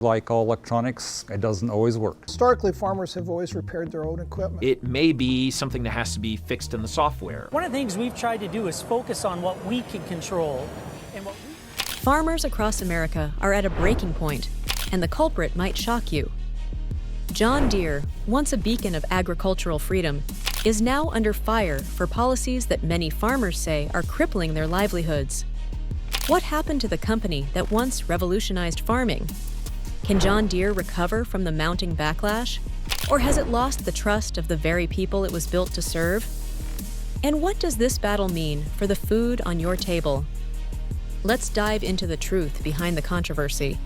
Like all electronics, it doesn't always work. Historically, farmers have always repaired their own equipment. It may be something that has to be fixed in the software. One of the things we've tried to do is focus on what we can control. Farmers across America are at a breaking point, and the culprit might shock you. John Deere, once a beacon of agricultural freedom, is now under fire for policies that many farmers say are crippling their livelihoods. What happened to the company that once revolutionized farming? Can John Deere recover from the mounting backlash? Or has it lost the trust of the very people it was built to serve? And what does this battle mean for the food on your table? Let's dive into the truth behind the controversy.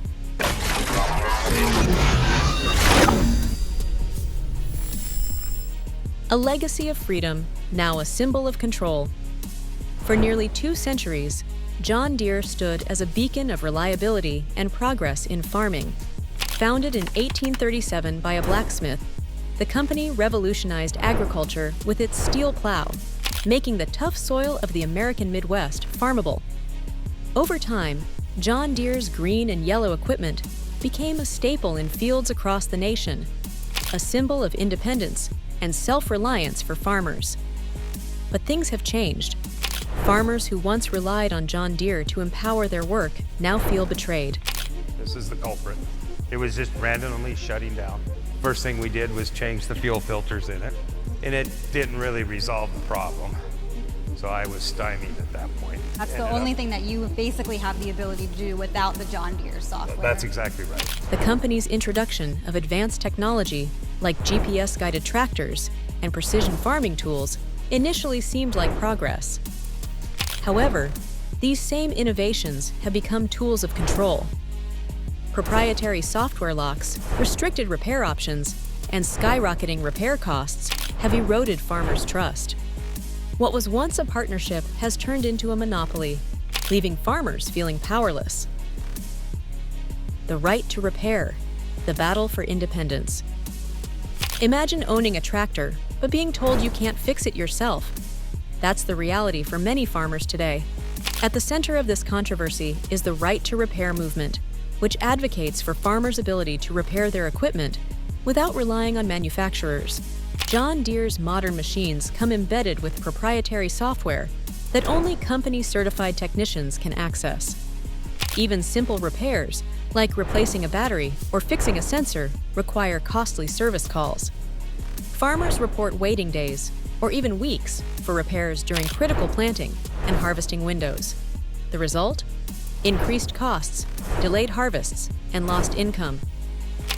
A legacy of freedom, now a symbol of control. For nearly 2 centuries, John Deere stood as a beacon of reliability and progress in farming. Founded in 1837 by a blacksmith, the company revolutionized agriculture with its steel plow, making the tough soil of the American Midwest farmable. Over time, John Deere's green and yellow equipment became a staple in fields across the nation, a symbol of independence and self-reliance for farmers. But things have changed. Farmers who once relied on John Deere to empower their work now feel betrayed. This is the culprit. It was just randomly shutting down. First thing we did was change the fuel filters in it, and it didn't really resolve the problem. So I was stymied at that point. That's the only thing that you basically have the ability to do without the John Deere software. That's exactly right. The company's introduction of advanced technology like GPS-guided tractors and precision farming tools initially seemed like progress. However, these same innovations have become tools of control. Proprietary software locks, restricted repair options, and skyrocketing repair costs have eroded farmers' trust. What was once a partnership has turned into a monopoly, leaving farmers feeling powerless. The right to repair, the battle for independence. Imagine owning a tractor, but being told you can't fix it yourself. That's the reality for many farmers today. At the center of this controversy is the right to repair movement, which advocates for farmers' ability to repair their equipment without relying on manufacturers. John Deere's modern machines come embedded with proprietary software that only company-certified technicians can access. Even simple repairs, like replacing a battery or fixing a sensor, require costly service calls. Farmers report waiting days, or even weeks, for repairs during critical planting and harvesting windows. The result? Increased costs, delayed harvests, and lost income.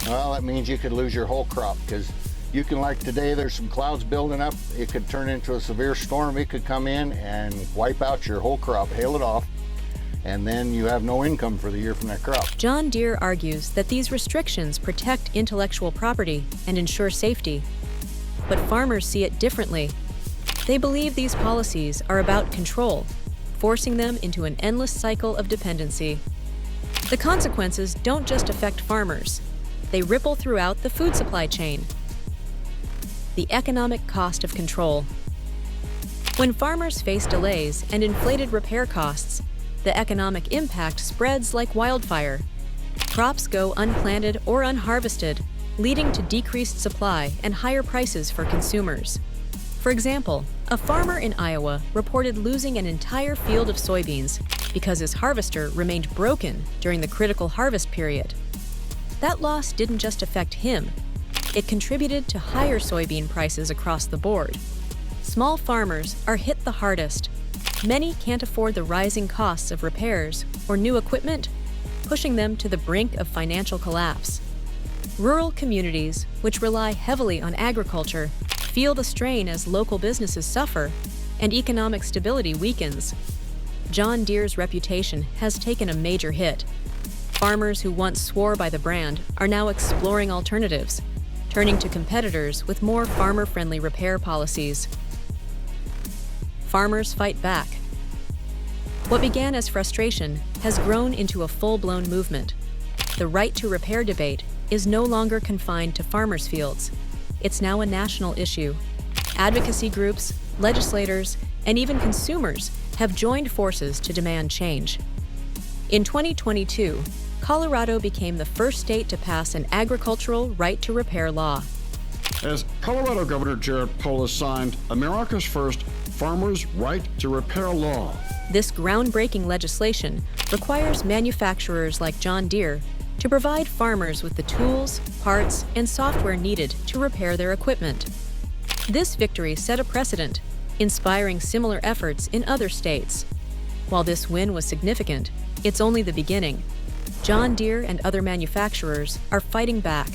Well, that means you could lose your whole crop, because you can, like today, there's some clouds building up. It could turn into a severe storm. It could come in and wipe out your whole crop, hail it off, and then you have no income for the year from that crop. John Deere argues that these restrictions protect intellectual property and ensure safety. But farmers see it differently. They believe these policies are about control, forcing them into an endless cycle of dependency. The consequences don't just affect farmers. They ripple throughout the food supply chain. The economic cost of control. When farmers face delays and inflated repair costs, the economic impact spreads like wildfire. Crops go unplanted or unharvested, leading to decreased supply and higher prices for consumers. For example, a farmer in Iowa reported losing an entire field of soybeans because his harvester remained broken during the critical harvest period. That loss didn't just affect him. It contributed to higher soybean prices across the board. Small farmers are hit the hardest. Many can't afford the rising costs of repairs or new equipment, pushing them to the brink of financial collapse. Rural communities, which rely heavily on agriculture, feel the strain as local businesses suffer and economic stability weakens. John Deere's reputation has taken a major hit. Farmers who once swore by the brand are now exploring alternatives, turning to competitors with more farmer-friendly repair policies. Farmers fight back. What began as frustration has grown into a full-blown movement. The right to repair debate is no longer confined to farmers' fields. It's now a national issue. Advocacy groups, legislators, and even consumers have joined forces to demand change. In 2022, Colorado became the first state to pass an agricultural right-to-repair law. As Colorado Governor Jared Polis signed America's first Farmers' Right to Repair law. This groundbreaking legislation requires manufacturers like John Deere to provide farmers with the tools, parts, and software needed to repair their equipment. This victory set a precedent, inspiring similar efforts in other states. While this win was significant, it's only the beginning. John Deere and other manufacturers are fighting back,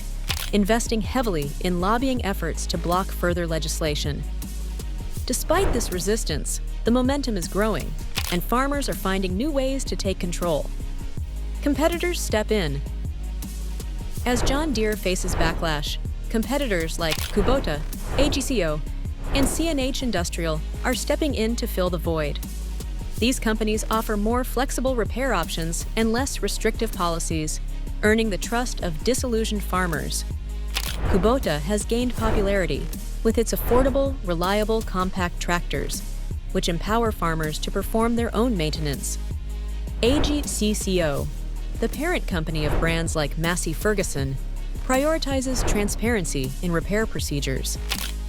investing heavily in lobbying efforts to block further legislation. Despite this resistance, the momentum is growing, and farmers are finding new ways to take control. Competitors step in. As John Deere faces backlash, competitors like Kubota, AGCO, and CNH Industrial are stepping in to fill the void. These companies offer more flexible repair options and less restrictive policies, earning the trust of disillusioned farmers. Kubota has gained popularity with its affordable, reliable, compact tractors, which empower farmers to perform their own maintenance. AGCO, the parent company of brands like Massey Ferguson, prioritizes transparency in repair procedures,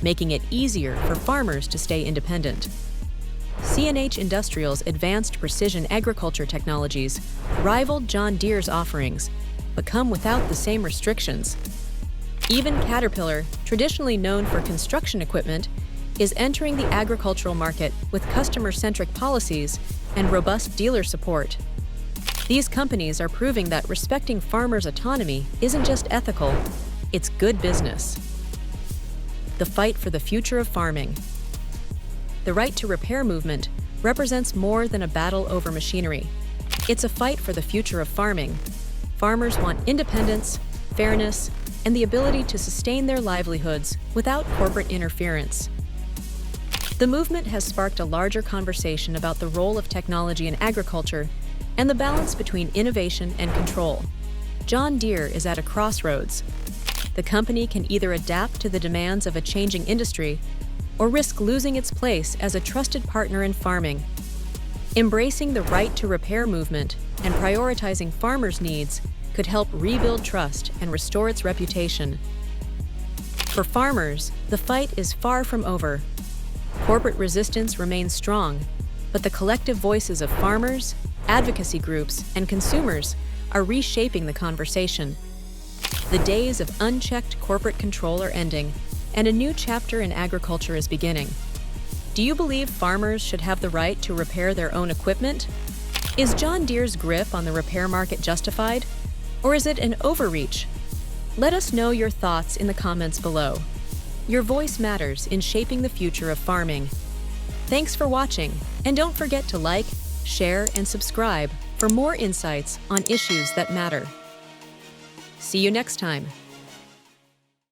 making it easier for farmers to stay independent. CNH Industrial's advanced precision agriculture technologies rivaled John Deere's offerings, but come without the same restrictions. Even Caterpillar, traditionally known for construction equipment, is entering the agricultural market with customer-centric policies and robust dealer support. These companies are proving that respecting farmers' autonomy isn't just ethical, it's good business. The fight for the future of farming. The right to repair movement represents more than a battle over machinery. It's a fight for the future of farming. Farmers want independence, fairness, and the ability to sustain their livelihoods without corporate interference. The movement has sparked a larger conversation about the role of technology in agriculture and the balance between innovation and control. John Deere is at a crossroads. The company can either adapt to the demands of a changing industry or risk losing its place as a trusted partner in farming. Embracing the right to repair movement and prioritizing farmers' needs could help rebuild trust and restore its reputation. For farmers, the fight is far from over. Corporate resistance remains strong, but the collective voices of farmers, advocacy groups, and consumers are reshaping the conversation. The days of unchecked corporate control are ending, and a new chapter in agriculture is beginning. Do you believe farmers should have the right to repair their own equipment? Is John Deere's grip on the repair market justified, or is it an overreach? Let us know your thoughts in the comments below. Your voice matters in shaping the future of farming. Thanks for watching, and don't forget to like, share, and subscribe for more insights on issues that matter. See you next time.